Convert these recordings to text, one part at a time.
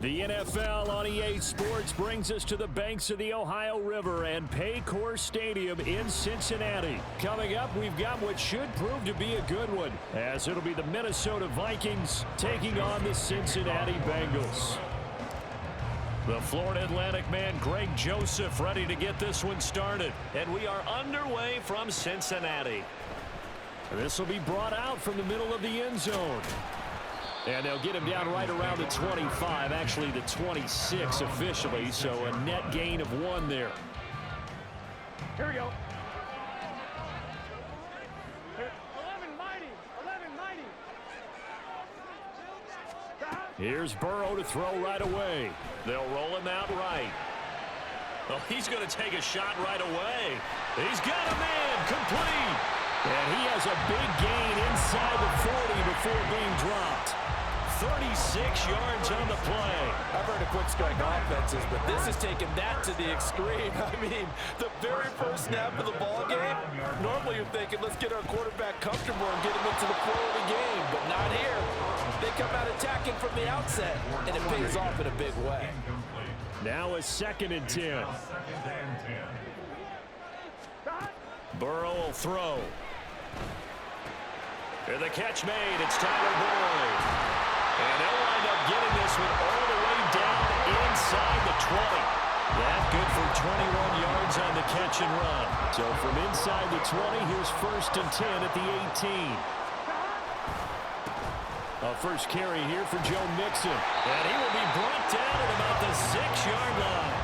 The NFL on EA Sports brings us to the banks of the Ohio River and Paycor Stadium in Cincinnati. Coming up, we've got what should prove to be a good one, as it'll be the Minnesota Vikings taking on the Cincinnati Bengals. The Florida Atlantic man, Greg Joseph, ready to get this one started. And we are underway from Cincinnati. This will be brought out from the middle of the end zone. And they'll get him down right around the 25, actually the 26 officially, so a net gain of 1 there. Here we go. 11 mighty. Here's Burrow to throw right away. They'll roll him out right. Well, he's going to take a shot right away. He's got a man, complete. And he has a big gain inside the 40 before being dropped. 36 yards on the play. I've heard of quick-strike offenses, but this has taken that to the extreme. I mean, the very first snap of the ball game, normally you're thinking, let's get our quarterback comfortable and get him into the flow of the game, but not here. They come out attacking from the outset, and it pays off in a big way. Now a 2nd and 10. Burrow will throw. And the catch made. It's Tyler Boyd. And they'll wind up getting this one all the way down inside the 20. That good for 21 yards on the catch and run. So from inside the 20, here's 1st and 10 at the 18. A first carry here for Joe Mixon. And he will be brought down at about the 6-yard line.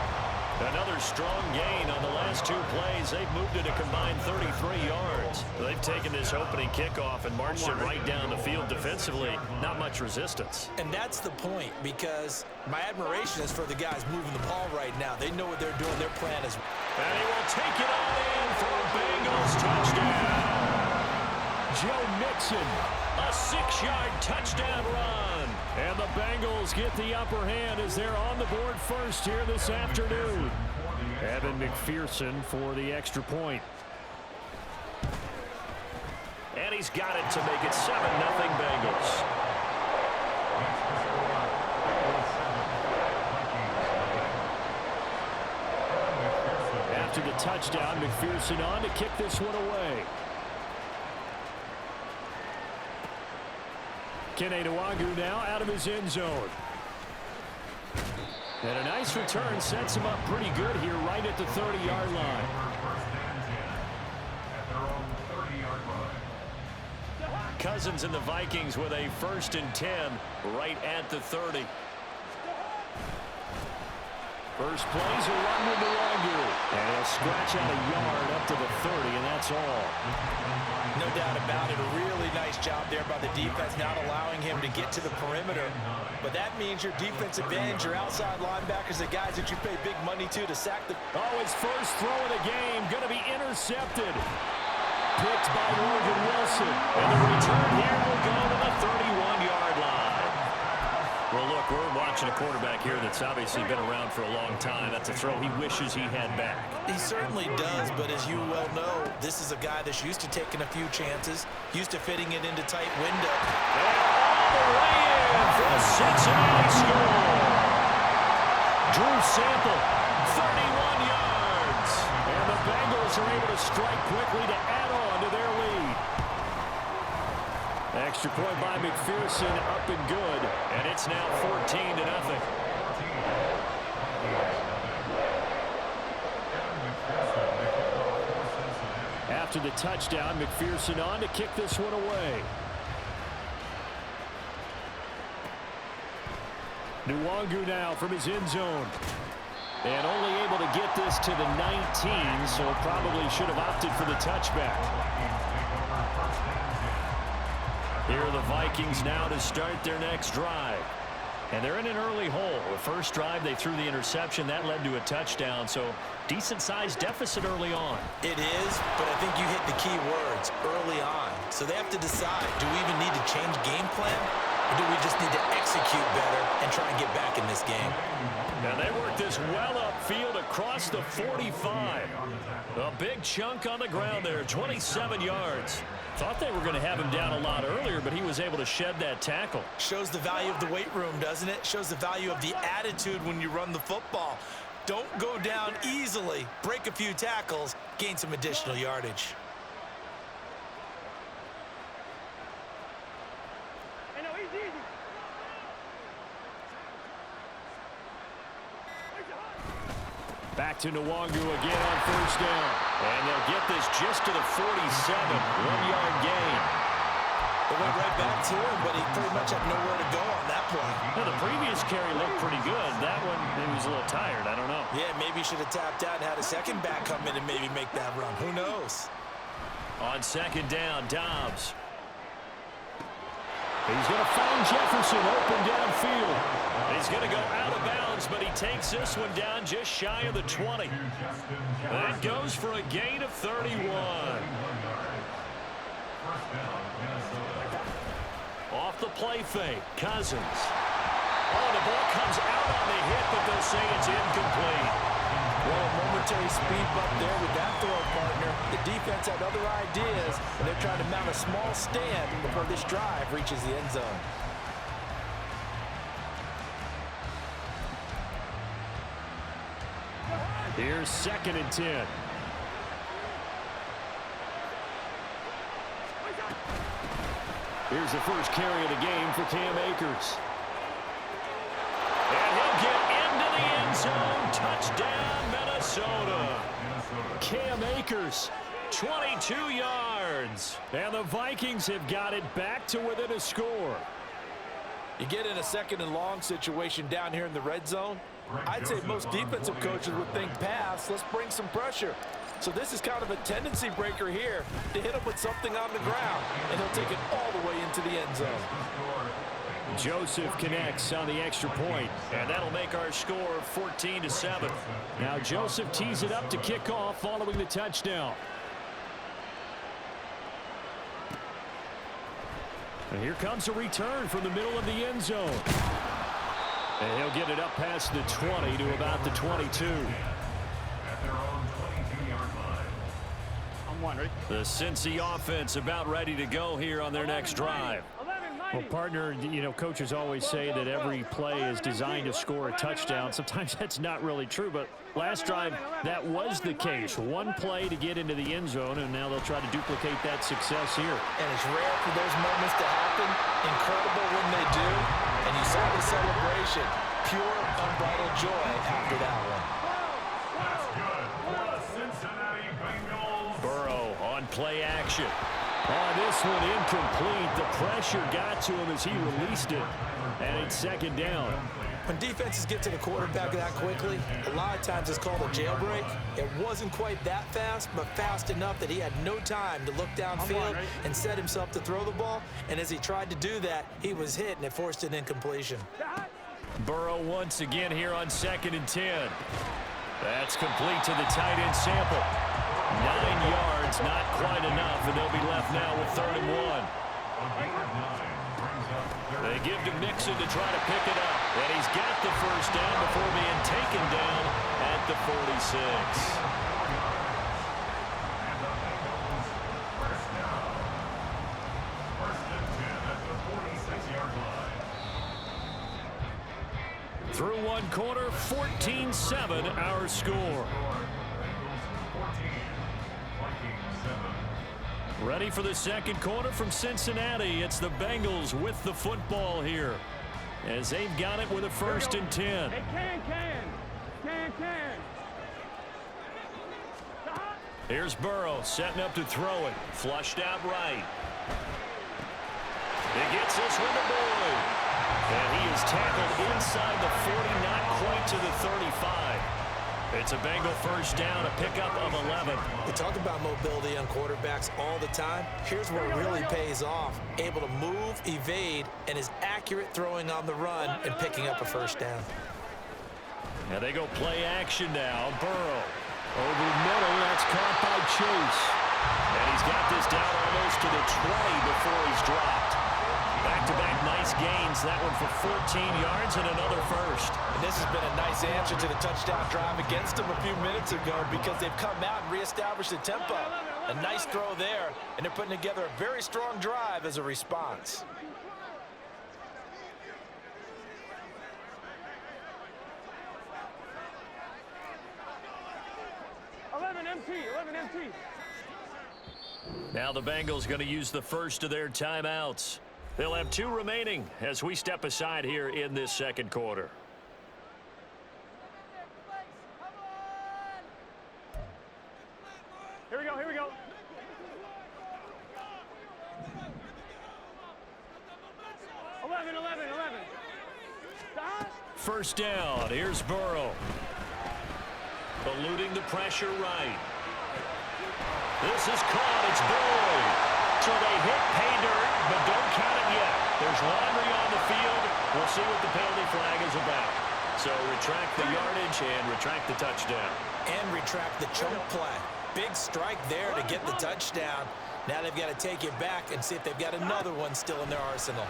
Another strong gain on the last 2 plays. They've moved it a combined 33 yards. They've taken this opening kickoff and marched it right down the field defensively. Not much resistance. And that's the point, because my admiration is for the guys moving the ball right now. They know what they're doing. Their plan is... And he will take it on in for a Bengals touchdown. Joe Mixon, a 6-yard touchdown run. And the Bengals get the upper hand as they're on the board first here this afternoon. Evan McPherson for the extra point. And he's got it to make it 7-0 Bengals. After the touchdown, McPherson on to kick this one away. Kene Nwangwu now out of his end zone. And a nice return sets him up pretty good here right at the 30-yard line. Cousins and the Vikings with a 1st and 10 right at the 30. First plays a run with Nwangwu. And he'll scratch out a yard up to the 30, and that's all. No doubt about it. A really nice job there by the defense, not allowing him to get to the perimeter. But that means your defensive ends, your outside linebackers, the guys that you pay big money to sack the... Oh, his first throw of the game going to be intercepted. Picked by Logan Wilson. And the return here will go to the 31-yard line. Well, look, we're watching a quarterback here that's obviously been around for a long time. That's a throw he wishes he had back. He certainly does, but as you well know, this is a guy that's used to taking a few chances, used to fitting it into tight window. And all the way in for a Cincinnati score. Drew Sample, 31 yards. And the Bengals are able to strike quickly to add on to their lead. Extra point by McPherson, up and good, and it's now 14-0. After the touchdown, McPherson on to kick this one away. Nwangwu now from his end zone. And only able to get this to the 19, so probably should have opted for the touchback. Here are the Vikings now to start their next drive. And they're in an early hole. The first drive, they threw the interception. That led to a touchdown, so decent-sized deficit early on. It is, but I think you hit the key words, early on. So they have to decide, do we even need to change game plan? or do we just need to execute better and try and get back in this game? And they work this well upfield across the 45. A big chunk on the ground there, 27 yards. Thought they were going to have him down a lot earlier, but he was able to shed that tackle. Shows the value of the weight room, doesn't it? Shows the value of the attitude when you run the football. Don't go down easily. Break a few tackles, gain some additional yardage. Hey, no, easy. Back to Nwangu again on first down. And they'll get this just to the 47. 1-yard gain. They went right back to him, but he pretty much had nowhere to go on that play. Now, the previous carry looked pretty good. That one, he was a little tired. I don't know. Yeah, maybe he should have tapped out and had a second back come in and maybe make that run. Who knows? On second down, Dobbs. He's going to find Jefferson open downfield. He's going to go out of bounds, but he takes this one down just shy of the 20. That goes for a gain of 31. Off the play fake, Cousins. Oh, the ball comes out on the hit, but they'll say it's incomplete. Well, a momentary speed bump there with that throw, partner. The defense had other ideas, and they're trying to mount a small stand before this drive reaches the end zone. Here's 2nd and 10. Here's the first carry of the game for Cam Akers. And he'll get into the end zone. Touchdown, Minnesota. Cam Akers, 22 yards. And the Vikings have got it back to within a score. You get in a 2nd and long situation down here in the red zone. I'd say most defensive coaches would think pass. Let's bring some pressure. So this is kind of a tendency breaker here to hit him with something on the ground. And he'll take it all the way into the end zone. Joseph connects on the extra point, and that'll make our score 14-7. Now Joseph tees it up to kick off following the touchdown. And here comes a return from the middle of the end zone. And he'll get it up past the 20 to about the 22. The Cincy offense about ready to go here on their next drive. Well, partner, you know, coaches always say that every play is designed to score a touchdown. Sometimes that's not really true, but last drive, that was the case. One play to get into the end zone, and now they'll try to duplicate that success here. And it's rare for those moments to happen. Incredible when they do. And you saw the celebration. Pure, unbridled joy after that one. Burrow on play action. Oh, this one incomplete. The pressure got to him as he released it. And it's 2nd down. When defenses get to the quarterback that quickly, a lot of times it's called a jailbreak. It wasn't quite that fast, but fast enough that he had no time to look downfield and set himself to throw the ball. And as he tried to do that, he was hit, and it forced an incompletion. Burrow once again here on 2nd and 10. That's complete to the tight end Sample. 9 yards, not quite enough, and they'll be left now with 3rd and 1. They give to Mixon to try to pick it up, and he's got the first down before being taken down at the 46. Through one quarter, 14-7 our score. Ready for the 2nd quarter from Cincinnati. It's the Bengals with the football here as they've got it with a 1st and 10. Here's Burrow setting up to throw it. Flushed out right. He gets this one to Boyd. And he is tackled inside the 40, not quite to the 35. It's a Bengal first down, a pickup of 11. We talk about mobility on quarterbacks all the time. Here's where it really pays off. Able to move, evade, and is accurate throwing on the run and picking up a first down. And they go play action now. Burrow over the middle. That's caught by Chase. And he's got this down almost to the 20 before he's dropped. Back-to-back Nice gains. That one for 14 yards and another first. And this has been a nice answer to the touchdown drive against them a few minutes ago because they've come out and reestablished the tempo. A nice throw there, and they're putting together a very strong drive as a response. Now the Bengals going to use the first of their timeouts. They'll have 2 remaining as we step aside here in this second quarter. Here we go, here we go. Eleven. Stop. First down. Here's Burrow. Eluding the pressure right. This is caught. It's Boyd. So they hit pay dirt, but don't count it yet. There's laundry on the field. We'll see what the penalty flag is about. So retract the yardage and retract the touchdown. And retract the choke play. Big strike there to get the touchdown. Now they've got to take it back and see if they've got another one still in their arsenal.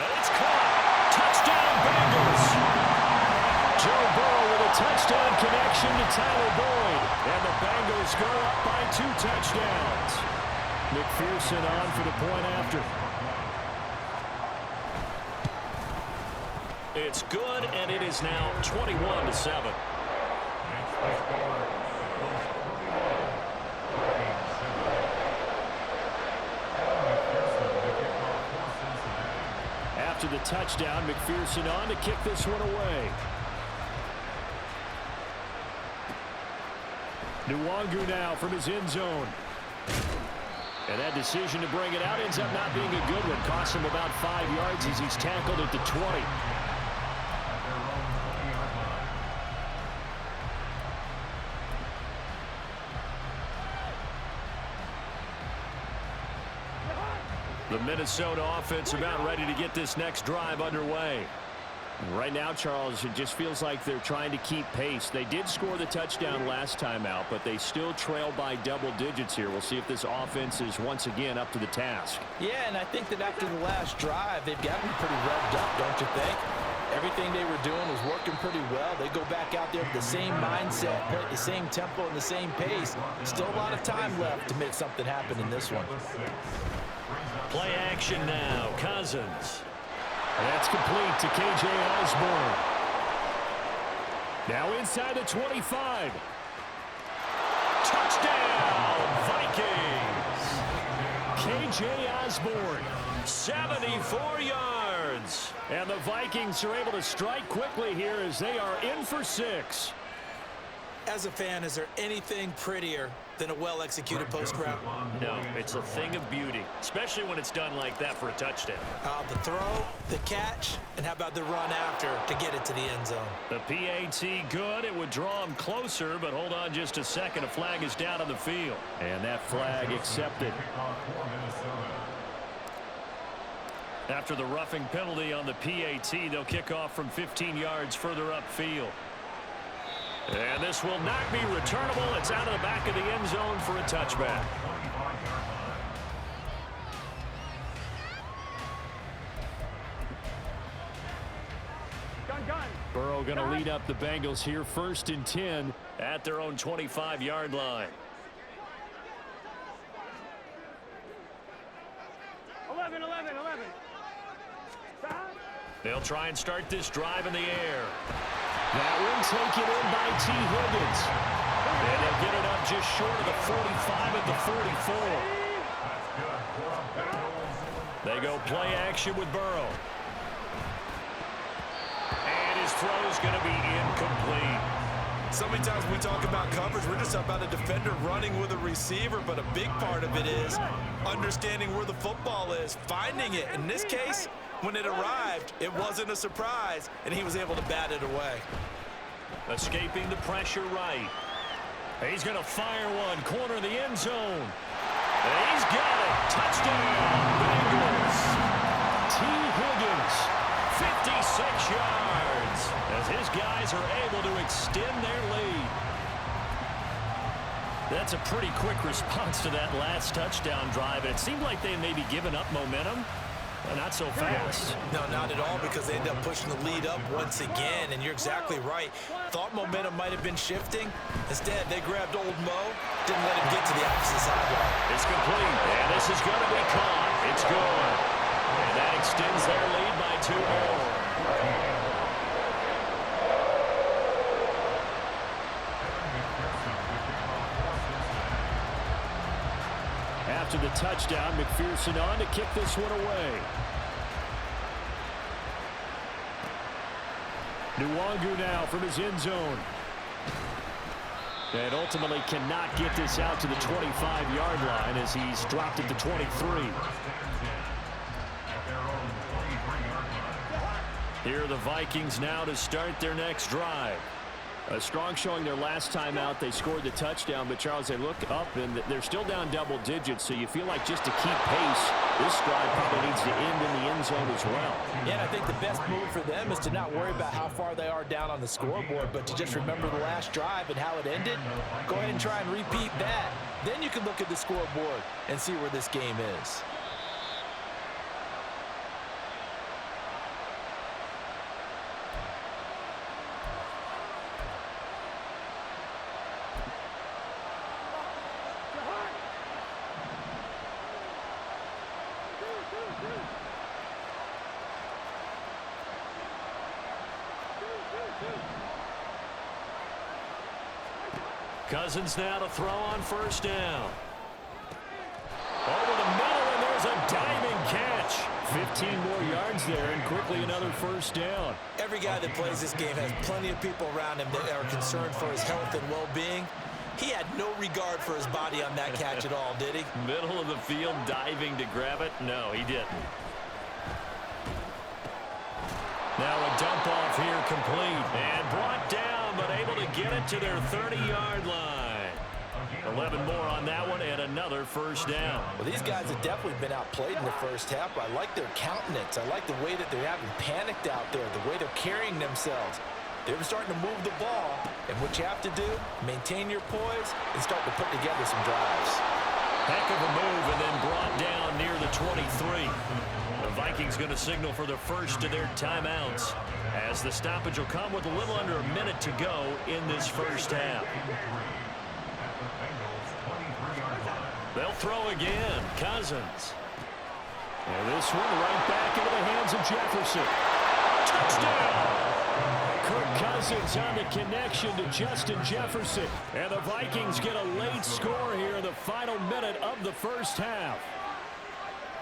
And it's caught. Touchdown, Bengals. Joe Burrow with a touchdown connection to Tyler Boyd. And the Bengals go up by 2 touchdowns. McPherson on for the point after. It's good, and it is now 21-7. After the touchdown, McPherson on to kick this one away. Nwangu now from his end zone. And that decision to bring it out ends up not being a good one. Costs him about 5 yards as he's tackled at the 20. The Minnesota offense about ready to get this next drive underway. Right now, Charles, it just feels like they're trying to keep pace. They did score the touchdown last time out, but they still trail by double digits here. We'll see if this offense is once again up to the task. Yeah, and I think that after the last drive, they've gotten pretty revved up, don't you think? Everything they were doing was working pretty well. They go back out there with the same mindset, play at the same tempo and the same pace. Still a lot of time left to make something happen in this one. Play action now. Cousins. That's complete to K.J. Osborne. Now inside the 25. Touchdown, Vikings. K.J. Osborne, 74 yards. And the Vikings are able to strike quickly here as they are in for 6. As a fan, is there anything prettier than a well-executed post route? No, it's a thing of beauty, especially when it's done like that for a touchdown. The throw, the catch, and how about the run after to get it to the end zone? The PAT good. It would draw him closer, but hold on just a second. A flag is down on the field. And that flag accepted. After the roughing penalty on the PAT, they'll kick off from 15 yards further upfield. And this will not be returnable. It's out of the back of the end zone for a touchback. Gun. Burrow going to lead up the Bengals here, 1st and 10 at their own 25-yard line. 11. Stop. They'll try and start this drive in the air. That one taken in by T. Higgins. And they'll get it up just short of the 45 at the 44. They go play action with Burrow. And his throw is going to be incomplete. So many times when we talk about coverage, we're just about a defender running with a receiver, but a big part of it is understanding where the football is, finding it. In this case, when it arrived, it wasn't a surprise, and he was able to bat it away. Escaping the pressure right. He's going to fire one, corner of the end zone. And he's got it. Touchdown, Bengals. T. Higgins, 56 yards, as his guys are able to extend their lead. That's a pretty quick response to that last touchdown drive. It seemed like they may be giving up momentum. Not so fast. No, not at all, because they end up pushing the lead up once again, and you're exactly right. Thought momentum might have been shifting. Instead, they grabbed old Mo, didn't let him get to the opposite sideline. It's complete, and this is going to be caught. It's good. And that extends their lead by 2 more. After the touchdown, McPherson on to kick this one away. Nwangu now from his end zone. And ultimately cannot get this out to the 25-yard line as he's dropped it to 23. Here are the Vikings now to start their next drive. A strong showing their last time out. They scored the touchdown, but Charles, they look up and they're still down double digits, so you feel like just to keep pace, this drive probably needs to end in the end zone as well. Yeah, and I think the best move for them is to not worry about how far they are down on the scoreboard, but to just remember the last drive and how it ended. Go ahead and try and repeat that. Then you can look at the scoreboard and see where this game is. Cousins now to throw on first down. Over the middle, and there's a diving catch. 15 more yards there, and quickly another first down. Every guy that plays this game has plenty of people around him that are concerned for his health and well-being. He had no regard for his body on that catch at all, did he? Middle of the field, diving to grab it. No, he didn't. Now a dump off here complete and brought down, but able to get it to their 30-yard line. 11 more on that one and another first down. Well, these guys have definitely been outplayed in the first half. I like their countenance. I like the way that they're having panicked out there, the way they're carrying themselves. They're starting to move the ball, and what you have to do, maintain your poise and start to put together some drives. Heck of a move, and then brought down near the 23. The Vikings going to signal for the first of their timeouts, as the stoppage will come with a little under a minute to go in this first half. They'll throw again. Cousins. And this one right back into the hands of Jefferson. Touchdown! Kirk Cousins on the connection to Justin Jefferson. And the Vikings get a late score here in the final minute of the first half.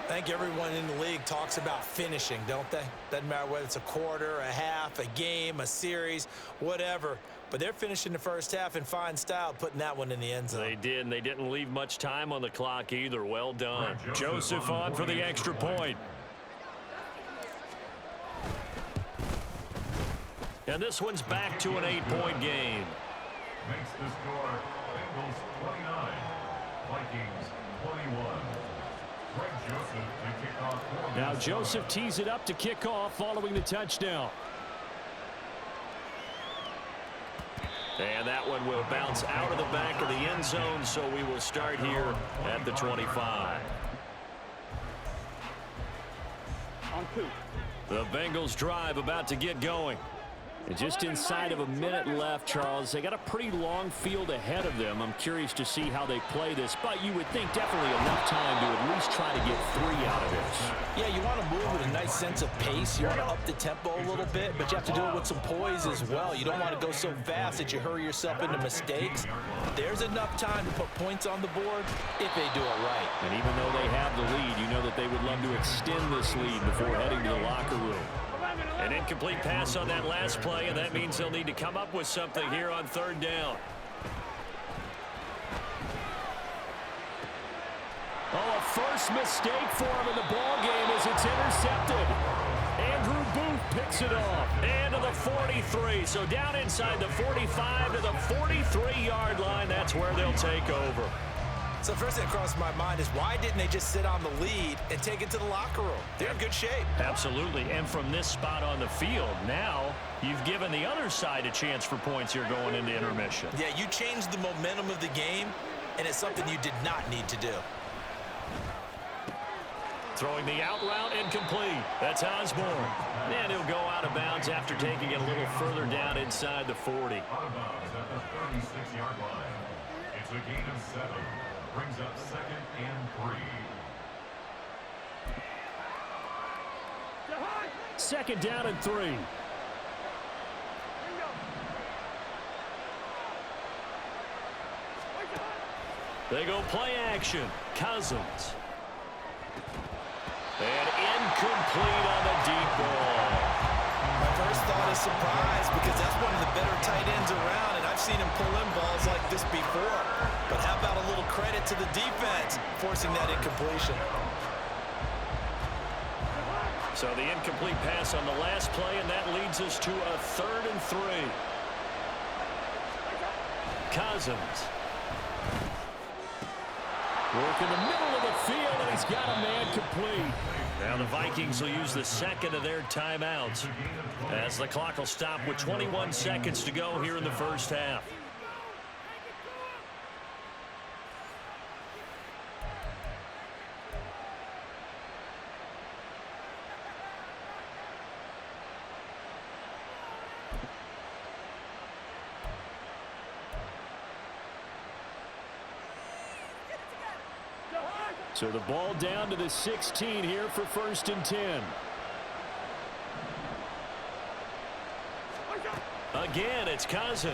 I think everyone in the league talks about finishing, don't they? Doesn't matter whether it's a quarter, a half, a game, a series, whatever. But they're finishing the first half in fine style, putting that one in the end zone. They did, and they didn't leave much time on the clock either. Well done. Joseph on for the extra point. And this one's back to an 8-point game. Makes the score Bengals 29, Vikings 21. Now Joseph tees it up to kick off following the touchdown. And that one will bounce out of the back of the end zone, so we will start here at the 25. On 2. The Bengals drive about to get going. And just inside of a minute left, Charles. They got a pretty long field ahead of them. I'm curious to see how they play this, but you would think definitely enough time to at least try to get 3 out of this. Yeah, you want to move with a nice sense of pace. You want to up the tempo a little bit, but you have to do it with some poise as well. You don't want to go so fast that you hurry yourself into mistakes. There's enough time to put points on the board if they do it right. And even though they have the lead, you know that they would love to extend this lead before heading to the locker room. An incomplete pass on that last play, and that means they'll need to come up with something here on third down. Oh, a first mistake for him in the ball game as it's intercepted. Andrew Booth picks it off. And to the 43. So down inside the 45 to the 43-yard line. That's where they'll take over. So the first thing that crossed my mind is why didn't they just sit on the lead and take it to the locker room? They're in good shape. Absolutely. And from this spot on the field, now you've given the other side a chance for points here going into intermission. Yeah, you changed the momentum of the game and it's something you did not need to do. Throwing the out route incomplete. That's Osborne. And he'll go out of bounds after taking it a little further down inside the 40. Out of bounds at the 36-yard line. It's a gain of 7. Brings up 2nd and 3. 2nd down and 3. They go play action. Cousins. And incomplete on the deep ball. My first thought is surprise because that's one of the better tight ends around, and I've seen him pull in balls like this before. But how about a little credit to the defense forcing that incompletion? So the incomplete pass on the last play, and that leads us to a 3rd and 3. Cousins. Work in the middle of the field, and he's got a man complete. Now the Vikings will use the 2nd of their timeouts as the clock will stop with 21 seconds to go here in the first half. So the ball down to the 16 here for 1st and 10. Again, it's Cousins.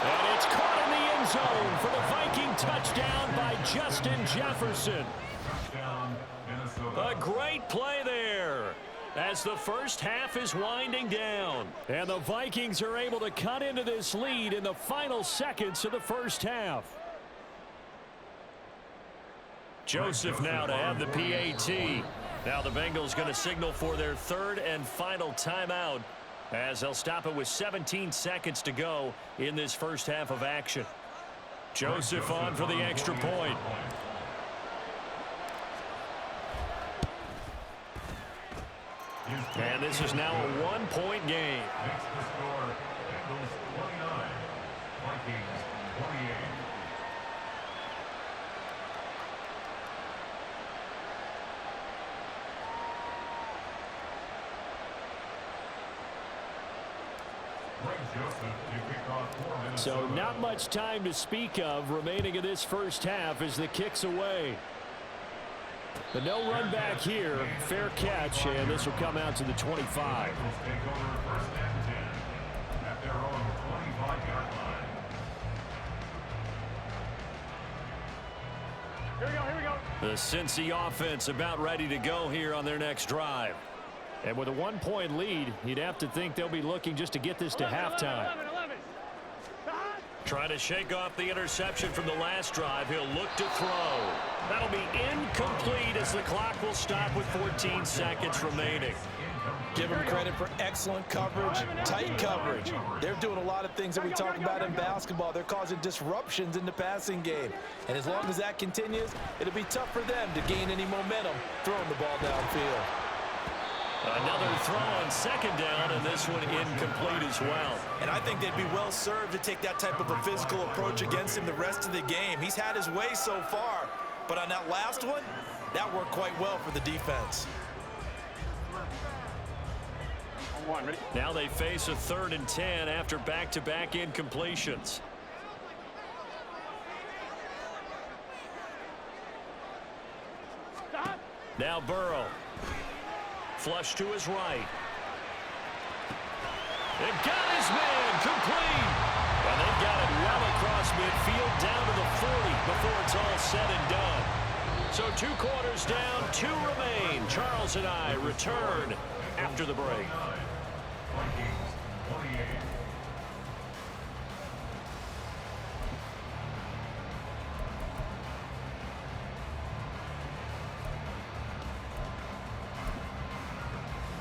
And it's caught in the end zone for the Viking touchdown by Justin Jefferson. Touchdown, Minnesota. A great play there as the first half is winding down. And the Vikings are able to cut into this lead in the final seconds of the first half. Joseph now to have the PAT. Now the Bengals going to signal for their 3rd and final timeout as they'll stop it with 17 seconds to go in this first half of action. Joseph on for the extra point. And this is now a 1-point game. Makes the score Bengals 29, Vikings 28. So not much time to speak of remaining in this first half as the kick's away. But no run back here. Fair catch, and this will come out to the 25. Take over 1st and 10 at their own 25-yard line. Here we go. The Cincy offense about ready to go here on their next drive. And with a 1-point lead, you'd have to think they'll be looking just to get this to halftime. 11. Trying to shake off the interception from the last drive. He'll look to throw. That'll be incomplete as the clock will stop with 14 seconds remaining. Give them credit for excellent coverage, tight coverage. They're doing a lot of things that we talk about in basketball. They're causing disruptions in the passing game. And as long as that continues, it'll be tough for them to gain any momentum throwing the ball downfield. Another throw on 2nd down, and this one incomplete as well. And I think they'd be well served to take that type of a physical approach against him the rest of the game. He's had his way so far, but on that last one, that worked quite well for the defense. Now they face a 3rd and 10 after back-to-back incompletions. Now Burrow. Flush to his right. It got his man complete. And they've got it well across midfield down to the 40 before it's all said and done. So 2 quarters down, 2 remain. Charles and I return after the break. Vikings 28.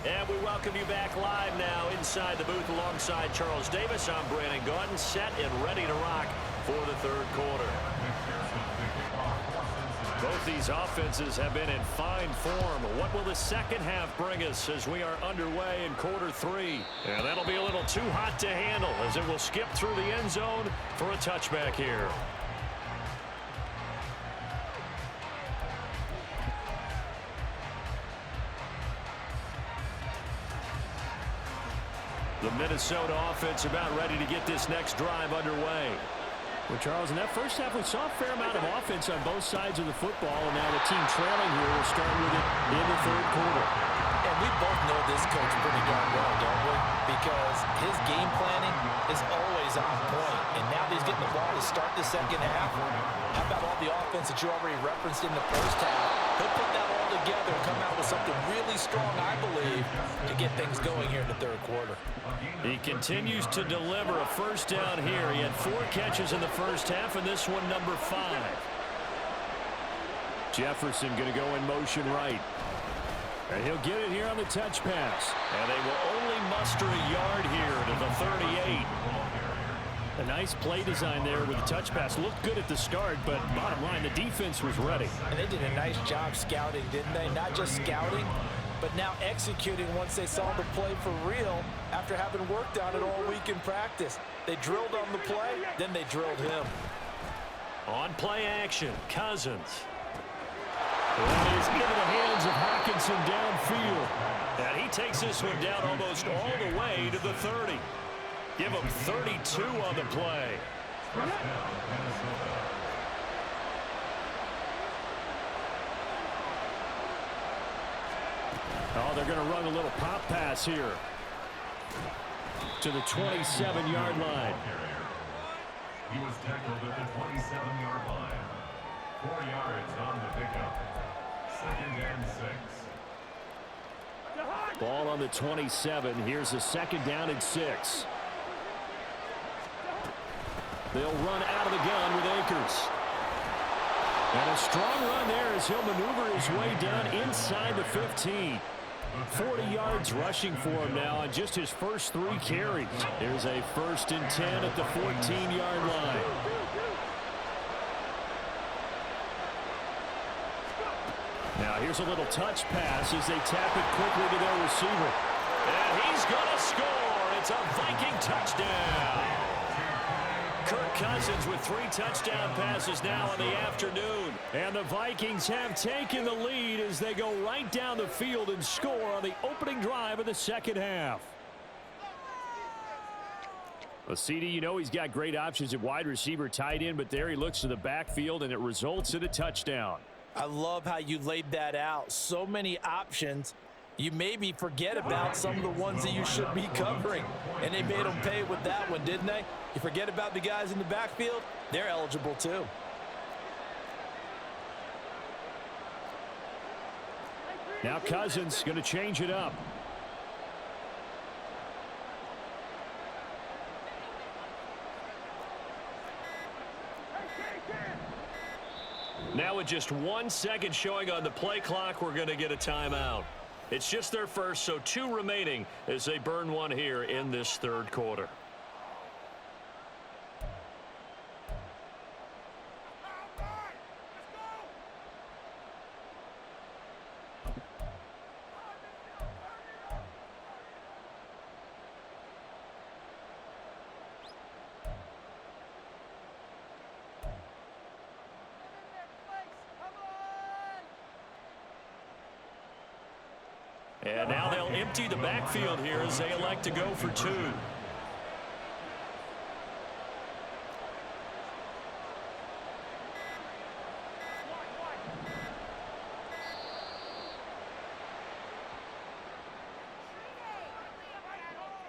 And we welcome you back live now inside the booth alongside Charles Davis. I'm Brandon Gaudin, set and ready to rock for the 3rd quarter. Both these offenses have been in fine form. What will the second half bring us as we are underway in quarter three? And that'll be a little too hot to handle as it will skip through the end zone for a touchback here. The Minnesota offense about ready to get this next drive underway. Well, Charles, in that first half, we saw a fair amount of offense on both sides of the football, and now the team trailing here will start with it in the third quarter. And we both know this coach pretty darn well, don't we? Because his game planning is always on point, and now that he's getting the ball to start the second half, how about all the offense that you already referenced in the first half? He'll put that all together and come out with something really strong, I believe, to get things going here in the third quarter. He continues to deliver a first down here. He had 4 catches in the first half, and this one number 5. Jefferson going to go in motion right. And he'll get it here on the touch pass. And they will only muster a yard here to the 38. A nice play design there with the touch pass. Looked good at the start, but bottom line, the defense was ready. And they did a nice job scouting, didn't they? Not just scouting, but now executing once they saw the play for real after having worked on it all week in practice. They drilled on the play, then they drilled him. On play action, Cousins. That is into the hands of Hockenson downfield. And he takes this one down almost all the way to the 30. Give him 32 on the play. Oh, they're going to run a little pop pass here to the 27-yard line. He was tackled at the 27-yard line. 4 yards on the pickup. 2nd and 6. Ball on the 27. Here's a 2nd down and 6. They'll run out of the gun with Akers. And a strong run there as he'll maneuver his way down inside the 15. 40 yards rushing for him now on just his first 3 carries. There's a 1st and 10 at the 14-yard line. Now here's a little touch pass as they tap it quickly to their receiver. And he's going to score. It's a Viking touchdown. Kirk Cousins with 3 touchdown passes now in the afternoon. And the Vikings have taken the lead as they go right down the field and score on the opening drive of the second half. Well, CD, you know he's got great options at wide receiver, tight end, but there he looks to the backfield, and it results in a touchdown. I love how you laid that out. So many options. You maybe forget about some of the ones that you should be covering. And they made them pay with that one, didn't they? You forget about the guys in the backfield, they're eligible too. Now Cousins going to change it up. Now with just 1 second showing on the play clock, we're going to get a timeout. It's just their first, so 2 remaining as they burn one here in this third quarter. And now they'll empty the backfield here as they elect to go for 2.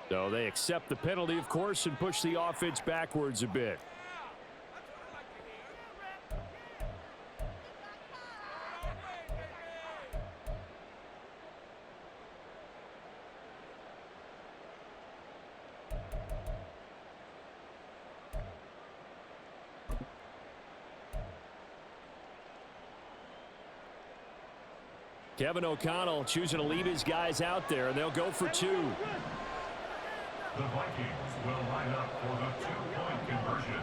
So they accept the penalty, of course, and push the offense backwards a bit. Kevin O'Connell choosing to leave his guys out there, and they'll go for 2. The Vikings will line up for the 2-point conversion.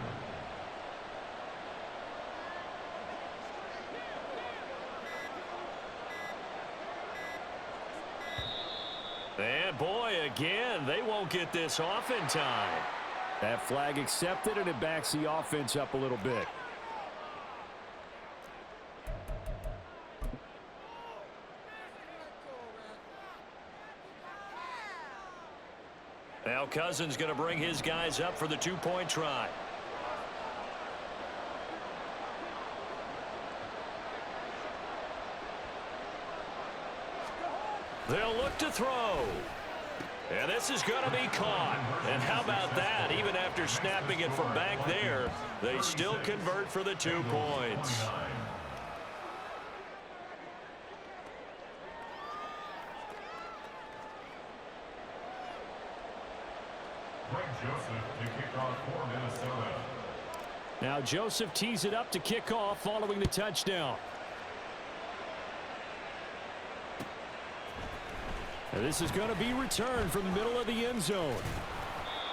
And boy, again, they won't get this off in time. That flag accepted, and it backs the offense up a little bit. Now Cousins going to bring his guys up for the two-point try. They'll look to throw. And this is going to be caught. And how about that? Even after snapping it from back there, they still convert for the 2 points. Now Joseph tees it up to kick off following the touchdown. And this is going to be returned from the middle of the end zone.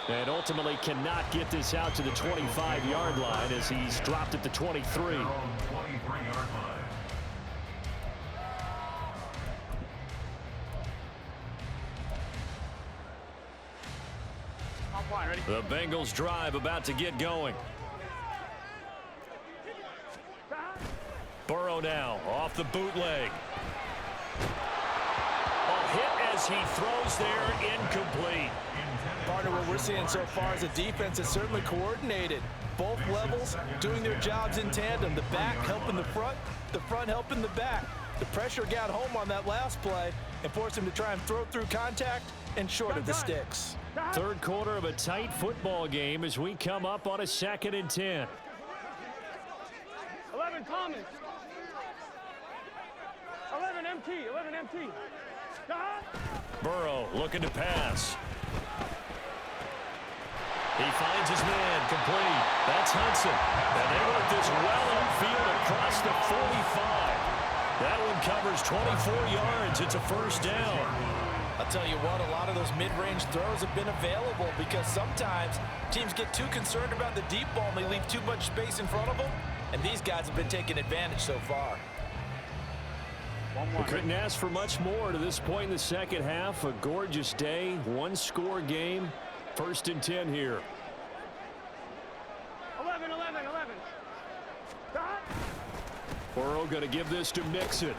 And ultimately cannot get this out to the 25-yard line as he's dropped at the 23. The Bengals drive about to get going. Burrow now off the bootleg. A hit as he throws there, incomplete. Partner, what we're seeing so far is a defense that's certainly coordinated. Both levels doing their jobs in tandem. The back helping the front helping the back. The pressure got home on that last play and forced him to try and throw through contact and short of the sticks. Third quarter of a tight football game as we come up on a 2nd and 10. 11 common. 11 MT. 11 MT. Burrow looking to pass. He finds his man complete. That's Hudson. And they work this well upfield across the 45. That one covers 24 yards. It's a first down. I'll tell you what, a lot of those mid-range throws have been available because sometimes teams get too concerned about the deep ball and they leave too much space in front of them. And these guys have been taking advantage so far. We couldn't ask for much more to this point in the second half. A gorgeous day, one-score game. 1st and 10 here. 11, 11, 11. Burrow going to give this to Mixon.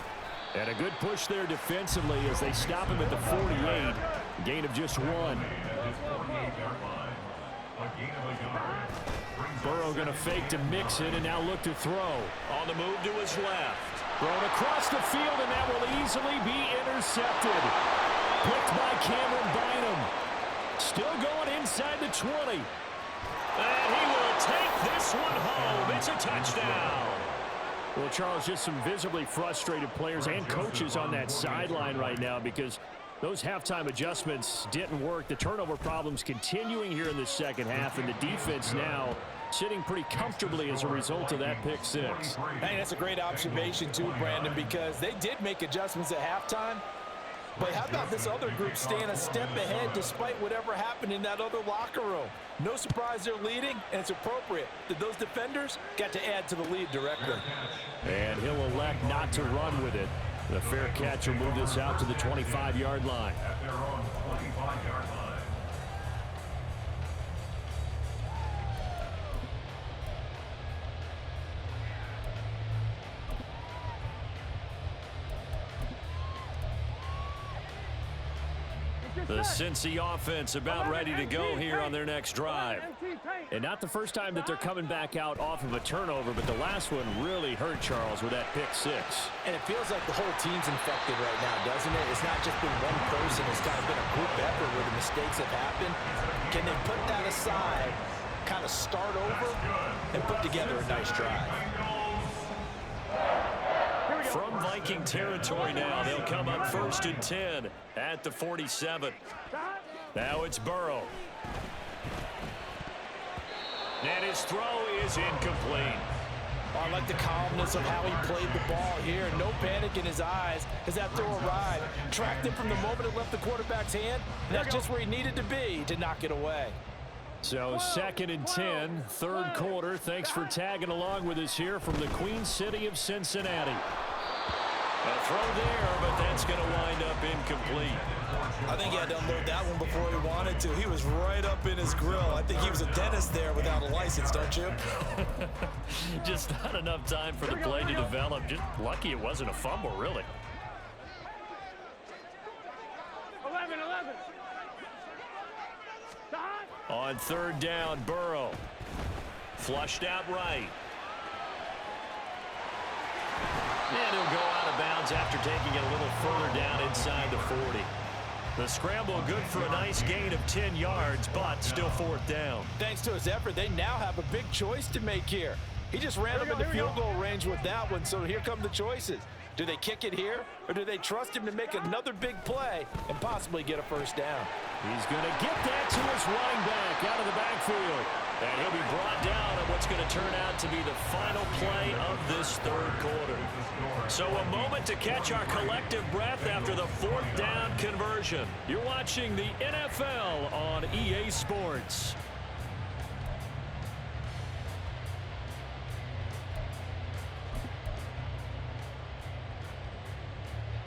And a good push there defensively as they stop him at the 48. Gain of just 1. Burrow going to fake to Mixon and now look to throw. On the move to his left. Thrown across the field, and that will easily be intercepted. Picked by Cameron Bynum. Still going inside the 20. And he will take this one home. It's a touchdown. Well, Charles, just some visibly frustrated players and coaches on that sideline right now because those halftime adjustments didn't work. The turnover problems continuing here in the second half, and the defense now sitting pretty comfortably as a result of that pick six. Hey, that's a great observation too, Brandon, because they did make adjustments at halftime. But how about this other group staying a step ahead despite whatever happened in that other locker room? No surprise they're leading, and it's appropriate that those defenders got to add to the lead directly. And he'll elect not to run with it. The fair catch will move this out to the 25-yard line. At their own 25-yard line. The Cincy offense about ready to go here on their next drive. And not the first time that they're coming back out off of a turnover, but the last one really hurt Charles with that pick six. And it feels like the whole team's infected right now, doesn't it? It's not just been one person. It's kind of been a group effort where the mistakes have happened. Can they put that aside, kind of start over, and put together a nice drive? From Viking territory now, they'll come up 1st and 10 at the 47. Now it's Burrow. And his throw is incomplete. I like the calmness of how he played the ball here. No panic in his eyes as that throw arrived. Tracked it from the moment it left the quarterback's hand. And that's just where he needed to be to knock it away. So 2nd and 10, third quarter. Thanks for tagging along with us here from the Queen City of Cincinnati. A throw there, but that's going to wind up incomplete. I think he had to unload that one before he wanted to. He was right up in his grill. I think he was a dentist there without a license, don't you? Just not enough time for the play to develop. Just lucky it wasn't a fumble, really. 11. On third down, Burrow. Flushed out right. And he'll go out of bounds after taking it a little further down inside the 40. The scramble good for a nice gain of 10 yards, but still fourth down. Thanks to his effort, they now have a big choice to make here. He just ran him into field goal range with that one, so here come the choices. Do they kick it here, or do they trust him to make another big play and possibly get a first down? He's going to get that to his running back out of the backfield. And he'll be brought down on what's going to turn out to be the final play of this third quarter. So a moment to catch our collective breath after the fourth down conversion. You're watching the NFL on EA Sports.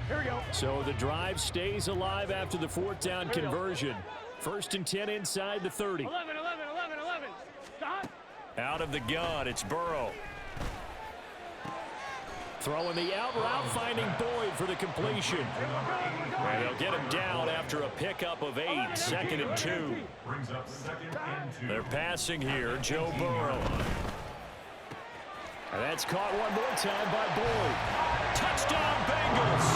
Here we go. So the drive stays alive after the fourth down conversion. First and 10 inside the 30. 11. Stop. Out of the gun, it's Burrow. Throwing the out route, finding Boyd for the completion. And they'll get him down after a pickup of 8, 2nd and 2. Brings up 2nd and 2. They're passing here, Joe Burrow. And that's caught one more time by Boyd. Touchdown, Bengals!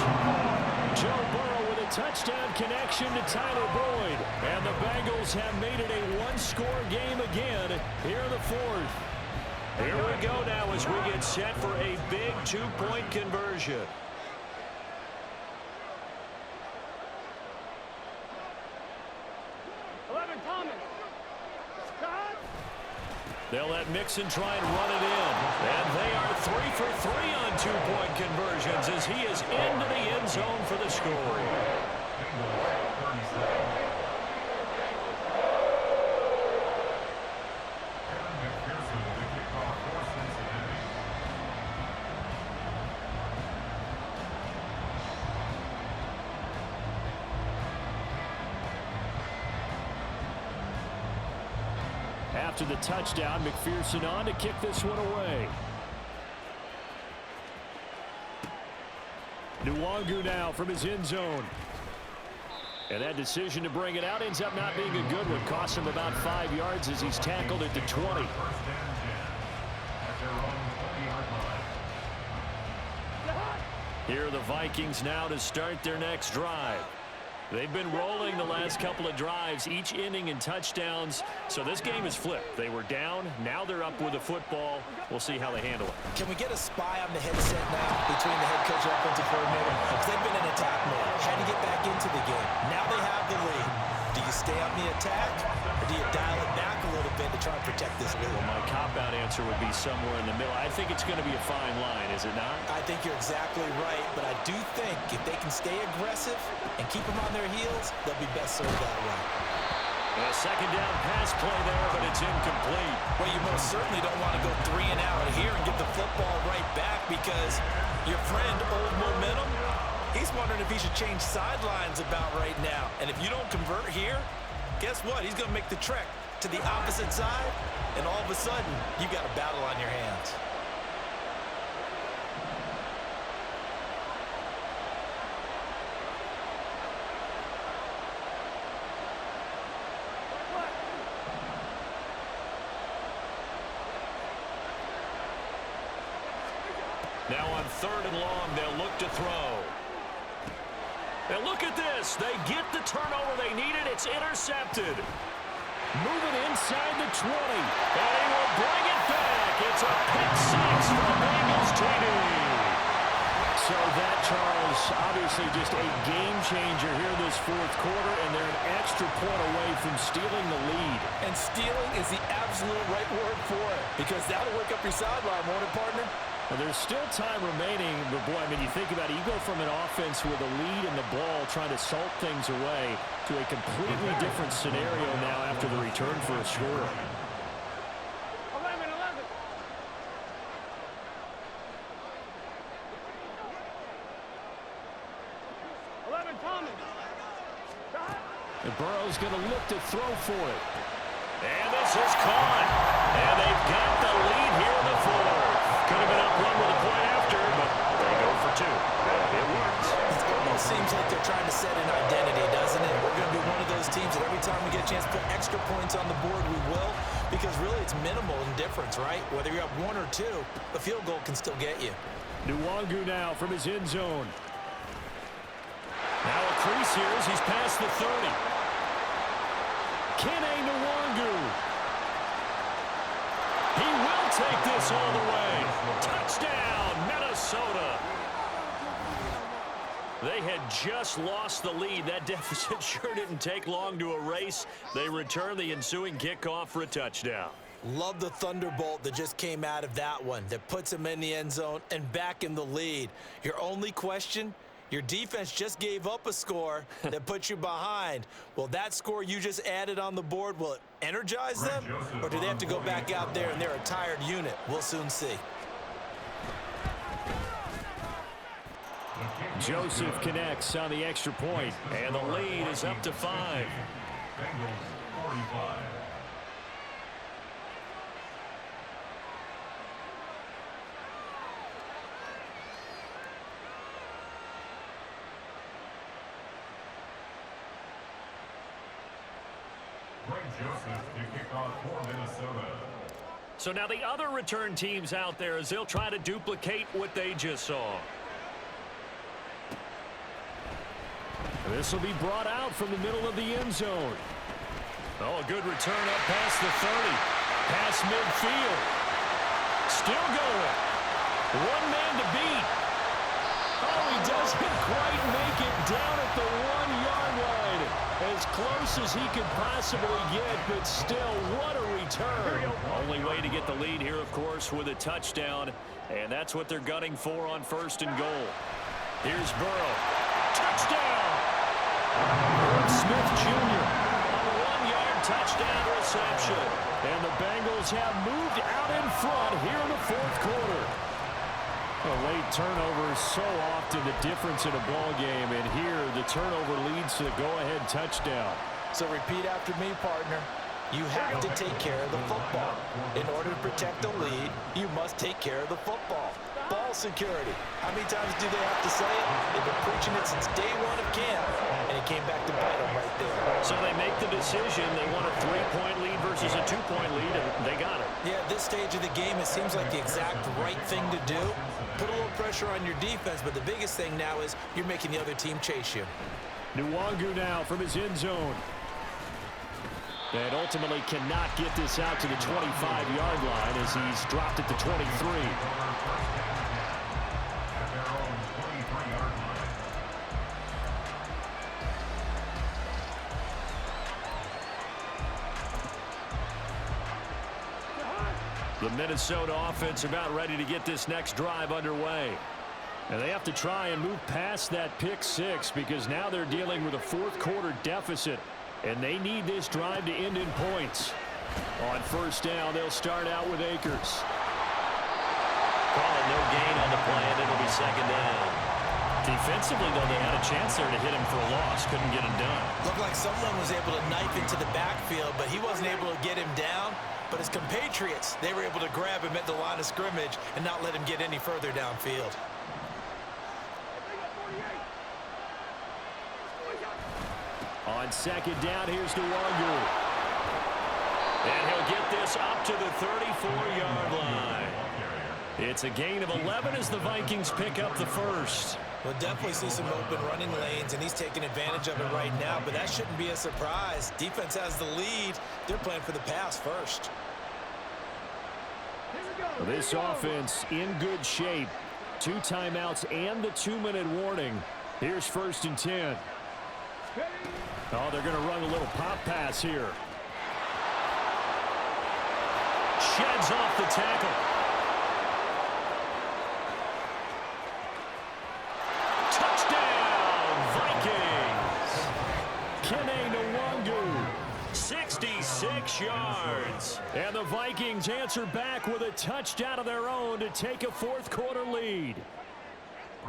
Joe Burrow with a touchdown connection to Tyler Boyd. And the Bengals have made it a one-score game again here in the fourth. Here we go now as we get set for a big two-point conversion. They'll let Mixon try and run it in. And they are 3 for 3 on two-point conversions as he is into the end zone for the score. After the touchdown, McPherson on to kick this one away. Nwangu now from his end zone. And that decision to bring it out ends up not being a good one. Costs him about 5 yards as he's tackled at the 20. Here are the Vikings now to start their next drive. They've been rolling the last couple of drives, each inning in touchdowns. So this game is flipped. They were down. Now they're up with the football. We'll see how they handle it. Can we get a spy on the headset now between the head coach and offensive coordinator? Because they've been in attack mode, trying to get back into the game. Now they have the lead. Do you stay on the attack, or do you dial it back a little bit to try and protect this lead? Well, my cop-out answer would be somewhere in the middle. I think it's going to be a fine line, is it not? I think you're exactly right, but I do think if they can stay aggressive and keep them on their heels, they'll be best served that way. A second down pass play there, but it's incomplete. Well, you most certainly don't want to go 3 and out here and get the football right back because your friend, Old Momentum, he's wondering if he should change sidelines about right now. And if you don't convert here, guess what? He's going to make the trek to the opposite side, and all of a sudden, you've got a battle on your hands. Now on 3rd and long, they'll look to throw. And look at this. They get the turnover they needed. It's intercepted. Moving inside the 20. And he will bring it back. It's a pick 6 for the Bengals TD. So that, Charles, obviously just a game changer here this fourth quarter, and they're an extra point away from stealing the lead. And stealing is the absolute right word for it, because that'll wake up your sideline, won't it, partner? Well, there's still time remaining, but boy, I mean, you think about it, you go from an offense with a lead in the ball trying to salt things away to a completely different scenario now after the return for a score. 11, Thomas. And Burrow's going to look to throw for it. And this is caught. And they've got the lead here in the fourth. Could have been up one with a point after, but they go for two. It works. It almost seems like they're trying to set an identity, doesn't it? We're going to be one of those teams that every time we get a chance to put extra points on the board, we will. Because really it's minimal in difference, right? Whether you're up one or two, the field goal can still get you. Nwangu now from his end zone. Now a crease here as he's past the 30. Kene Nwangu. He will take this all the way. Touchdown, Minnesota. They had just lost the lead. That deficit sure didn't take long to erase. They return the ensuing kickoff for a touchdown. Love the thunderbolt that just came out of that one that puts him in the end zone and back in the lead. Your only question? Your defense just gave up a score that puts you behind. Well, that score you just added on the board, will it energize them? Or do they have to go back out there and they're a tired unit? We'll soon see. Joseph connects on the extra point, and the lead is up to 5. Bengals 45. Joseph to kick off for Minnesota. So now the other return teams out there as they'll try to duplicate what they just saw. This will be brought out from the middle of the end zone. Oh, a good return up past the 30. Past midfield. Still going. One man to beat. Oh, he doesn't quite make it down at the 1-yard line. As close as he could possibly get, but still, what a return. Only way to get the lead here, of course, with a touchdown. And that's what they're gunning for on 1st and goal. Here's Burrow. Touchdown! Smith Jr. A 1-yard touchdown reception. And the Bengals have moved out in front here in the 4th quarter. A late turnover is so often the difference in a ball game, and here the turnover leads to the go-ahead touchdown. So repeat after me, partner. You have to take care of the football. In order to protect the lead, you must take care of the football. Ball security. How many times do they have to say it? They've been preaching it since day one of camp, and it came back to bite them right there. So they make the decision. They want a 3-point lead versus a 2-point lead, and they got it. Yeah, at this stage of the game, it seems like the exact right thing to do. Put a little pressure on your defense, but the biggest thing now is you're making the other team chase you. Nwangu now from his end zone. And ultimately cannot get this out to the 25-yard line as he's dropped it to 23. The Minnesota offense about ready to get this next drive underway. And they have to try and move past that pick 6 because now they're dealing with a 4th quarter deficit. And they need this drive to end in points. On 1st down, they'll start out with Akers. Call it no gain on the play, and it'll be 2nd down. Defensively, though, they had a chance there to hit him for a loss. Couldn't get him done. Looked like someone was able to knife into the backfield, but he wasn't able to get him down. But his compatriots, they were able to grab him at the line of scrimmage and not let him get any further downfield. On 2nd down, here's Nwangu. And he'll get this up to the 34-yard line. It's a gain of 11 as the Vikings pick up the 1st. We'll definitely see some open running lanes, and he's taking advantage of it right now, but that shouldn't be a surprise. Defense has the lead. They're playing for the pass first. This offense in good shape. 2 timeouts and the 2-minute warning. Here's 1st and 10. Oh, they're going to run a little pop pass here. Sheds off the tackle. Kene Nwangu, 66 yards. And the Vikings answer back with a touchdown of their own to take a 4th quarter lead.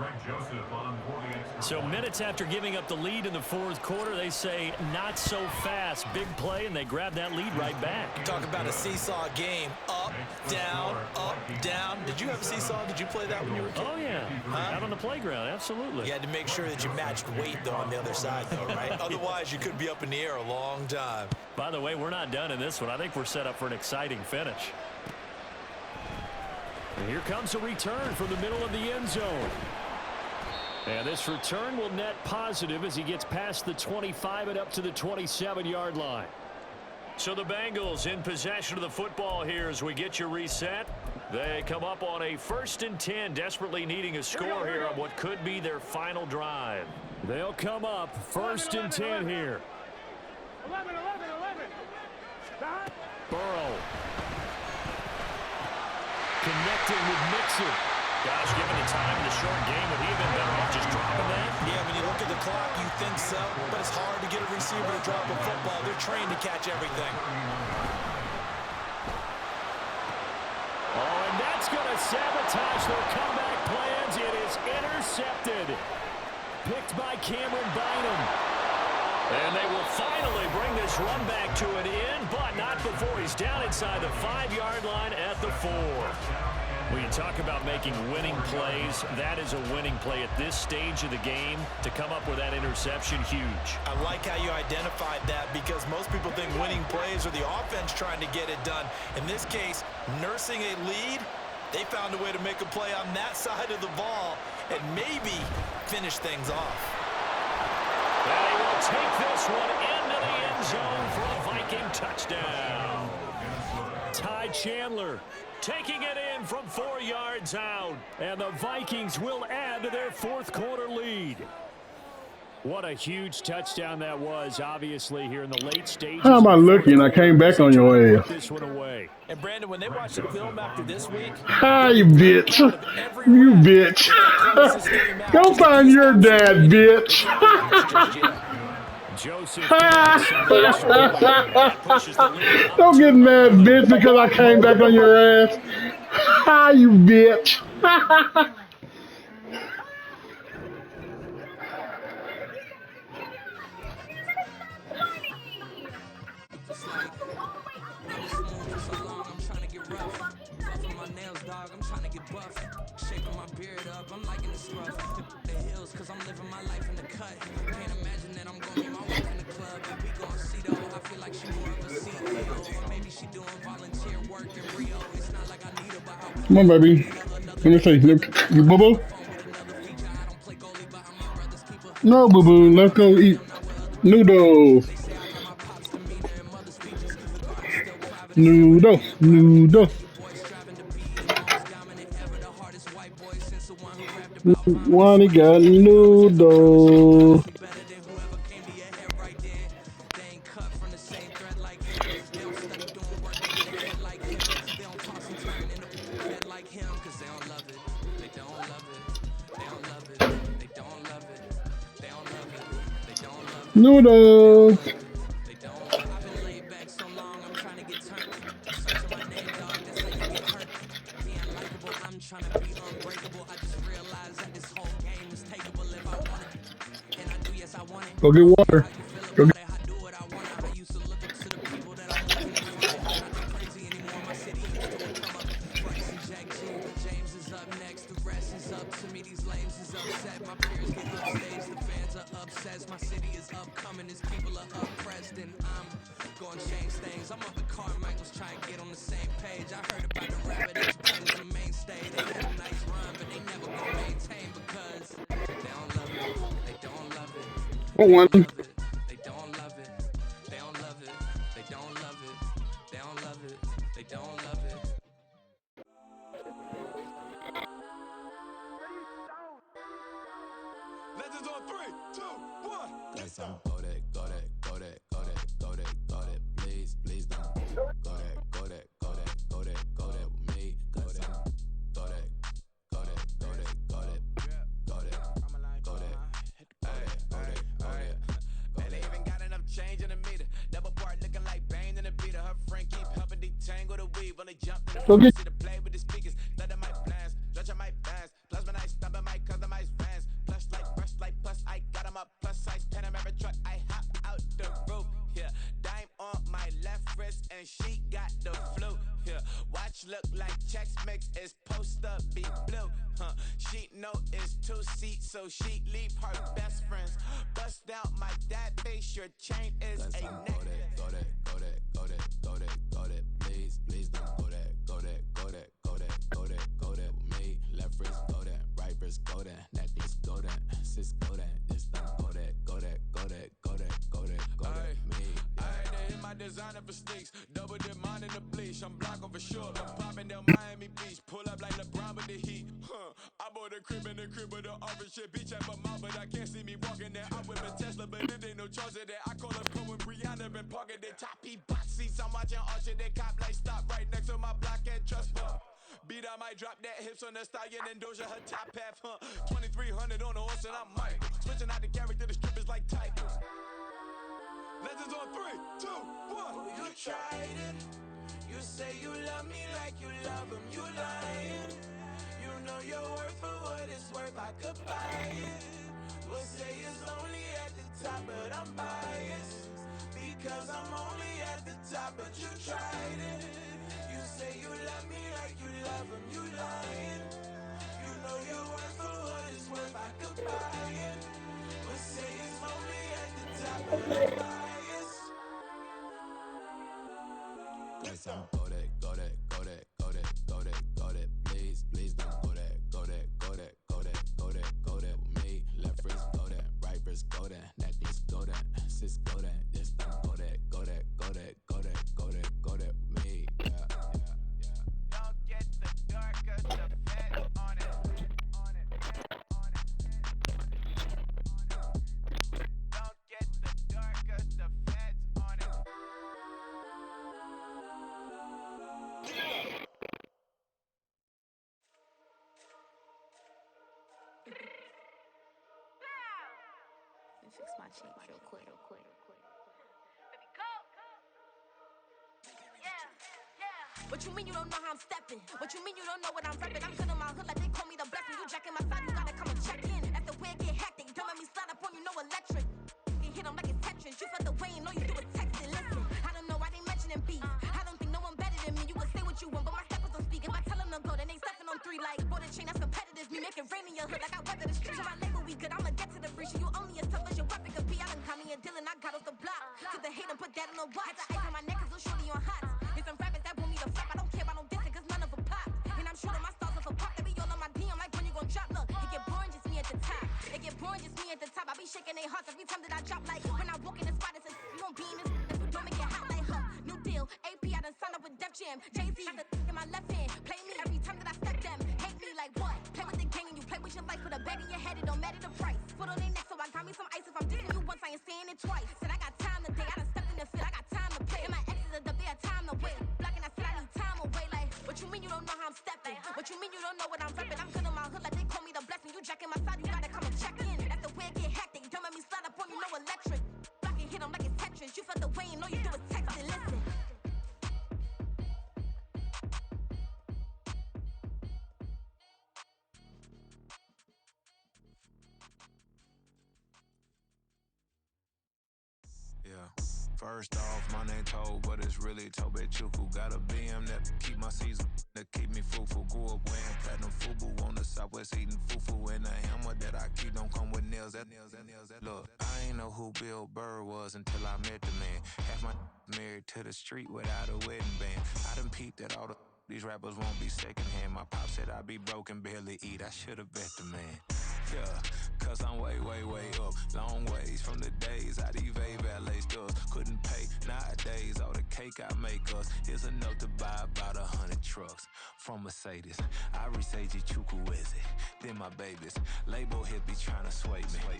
Greg Joseph on for the extra So point. minutes after giving up the lead in the fourth quarter, they say not so fast. Big play, and they grab that lead right back. Talk about a seesaw game. Up, down, up, down. Did you have a seesaw? Did you play that when you were a kid? Oh, yeah. Out on the playground, absolutely. You had to make sure that you matched weight, though, on the other side, though, right? Otherwise, you could be up in the air a long time. By the way, we're not done in this one. I think we're set up for an exciting finish. And here comes a return from the middle of the end zone. And this return will net positive as he gets past the 25 and up to the 27-yard line. So the Bengals in possession of the football here as we get you reset. They come up on a 1st and 10, desperately needing a score here on what could be their final drive. They'll come up 1st and 10 here. 11. Burrow. Connecting with Mixon. Gosh, given the time in the short game, would he have been better off just dropping that? Yeah, when you look at the clock, you think so, but it's hard to get a receiver to drop a football. They're trained to catch everything. Oh, and that's going to sabotage their comeback plans. It is intercepted. Picked by Cameron Bynum. And they will finally bring this run back to an end, but not before he's down inside the 5-yard line at the 4. When you talk about making winning plays, that is a winning play at this stage of the game. To come up with that interception, huge. I like how you identified that because most people think winning plays are the offense trying to get it done. In this case, nursing a lead, they found a way to make a play on that side of the ball and maybe finish things off. And he will take this one into the end zone for a Viking touchdown. Ty Chandler taking it in from 4 yards out. And the Vikings will add to their fourth quarter lead. What a huge touchdown that was, obviously, here in the late stages. How am I looking? I came back on your ass. This one away. And Brandon, when they watch the film after this week, Hi, you bitch. You bitch. Go find your dad, bitch. Joseph Don't get mad, bitch, because I came back on your ass. Hi, you bitch. Come on, baby. Let me see. You boo-boo? No, boo-boo. Let's go eat noodles. Noodles. Wani got noodles. Noodles. Go get water. Go get one. Legends on 3, 2, 1. Let's go. Go that, please don't. Go that with me. Go that. Barely even got enough change in the meter. Double part looking like Bane in the beater. Her friend keep helping detangle the weave. When they jump in the Go get. see the play with the speakers. Let them might blast. Stretch I might fast. Plus when I stop, I might cause I might couch look like Chex Mix is post up, be blue. She know it's 2 seats, so she leave her best friends. Bust out my dad face, your chain is a necklace. Go that, please don't go that with me. Left wrist go that, right wrist go that, necklace go that, sis go that, this don't go that, me. I had to hit my designer for sneaks, double dip mine in the bleach. I'm block over short, I'm popping down Miami Beach, pull up like LeBron with the heat. I bought a crib in the crib with the office shit, beach at my mouth, but I can't see me walking there. I whip a Tesla, but it ain't no charge of that. I call up Cole and Brianna, been parking their top box seats. I'm watching Archer, they cop like stop right next to my block at Trust Bar. Beat, I might drop that hips on the stallion and Doja her top half, 2300 on the horse and I'm Mike. Switching out the character, the strippers like Tigers. Legends on 3, 2, 1. You tried it. You say you love me like you love him. You lying. You know your worth for what it's worth. I could buy it. We'll say it's only at the top, but I'm biased because I'm only at the top. But you tried it. You say you love me like you love him. You lying. You know your worth for what it's worth. I could buy it. We'll say it's only at the top, but I'm biased. Go that, please don't go that with me. Left wrist go that, right wrist go that, necklace go that, sis go that, this don't go that with me. Yeah. Don't get the darker, the fat on it. Don't get the darker, the fat on it. Fix my cheek real quick. Baby, go. Yeah. What you mean you don't know how I'm stepping? What you mean you don't know what I'm repping? I'm good in my hood like they call me the blessing. You jacking my side, you gotta come and check in. After where it get hectic, don't let me slide up on you, no electric. You hit them like it's Tetris. You felt the way and all you do is text it. Listen, I don't know why they mentioning beef. I don't think no one better than me. You can say what you want, but my steppers don't speak. If I tell them to go, then they stepping on 3 like bought a chain that's competitive. Me make it rain in your hood like I weather the street. So my label we good, I'ma get to the breach. You only as tough as your weapon could be. I done caught me a deal and I got off the block. Took the hate and put that on the watch. Had the ice on my neck cause little shorty on hot. There's some rappers that want me to flop. I don't care about no dissing cause none of them pop. And I'm shooting my stars off a pop. They be all on my DM like when you gon' drop. Look, it get boring just me at the top. It get boring just me at the top. I be shaking their hearts every time that I drop. Like when I walk in the spot, it's you gon' be in this. Don't make it hot like new deal. AP, I done signed up with Def Jam. Jay-Z, got the in my left hand. Play me every time that I step them. Hate me like what? Play with the gang and you play with your life. Put a bag in your head, it don't matter the price. Foot on their neck, so I got me some ice. If I'm dissing you once, I ain't saying it twice. Said I got time today, I done stepped in the field. I got time to play. And my exes are up there, time to wait. Blocking, I said I need time away. Like, what you mean you don't know how I'm stepping? What you mean you don't know what I'm repping? I'm good in my hood like they call me the blessing. You jacking my side, you gotta come and check in. That's the way it get hectic. Don't let me slide up on you, no electric. Blocking, hit them like it's Tetris. You felt the way and all you do is text it. Listen. First off, my name Toad, but it's really Tobe Chuku. Got a BM that keep my season, that keep me fruitful. Grew up wearing platinum FUBU on the southwest eating fufu. And the hammer that I keep don't come with nails. Look, I ain't know who Bill Burr was until I met the man. Half my married to the street without a wedding band. I done peeped that all these rappers won't be secondhand. My pop said I'd be broke and barely eat. I should've bet the man. Yeah, cause I'm way up. Long ways from the days I evade valet stores. Couldn't pay nowadays. All the cake I make us is enough to buy about 100 trucks. From Mercedes, I resage Chukwueze. Then my babies, label hit be trying to sway me.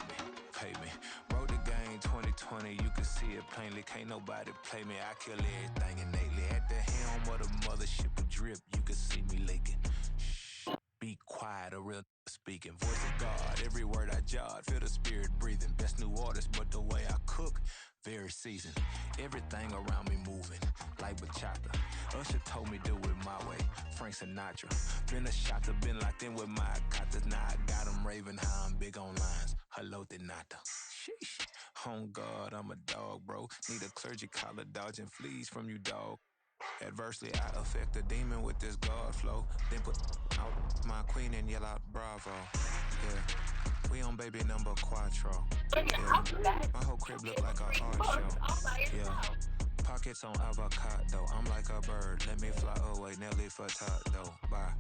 Pay me. Wrote the game 2020, you can see it plainly. Can't nobody play me. I kill everything innately. At the helm of the mothership with drip, you can see me leaking. Shh, be quiet, a real speaking. Voice of God, every word I jot, feel the spirit breathing. Best new artist, but the way I cook, very seasoned. Everything around me moving, like bachata. Usher told me do it my way, Frank Sinatra. Been a shotter, been locked in with my cotters. Now I got them raving how I'm big on lines. Hello, de nata. Sheesh. On God, I'm a dog, bro. Need a clergy collar, dodging fleas from you, dog. Adversely, I affect the demon with this guard flow. Then put out my queen and yell out bravo. Yeah, we on baby number quattro. Yeah, my whole crib look like a art show. Yeah, pockets on avocado. I'm like a bird. Let me fly away, Nelly Furtado. Bye.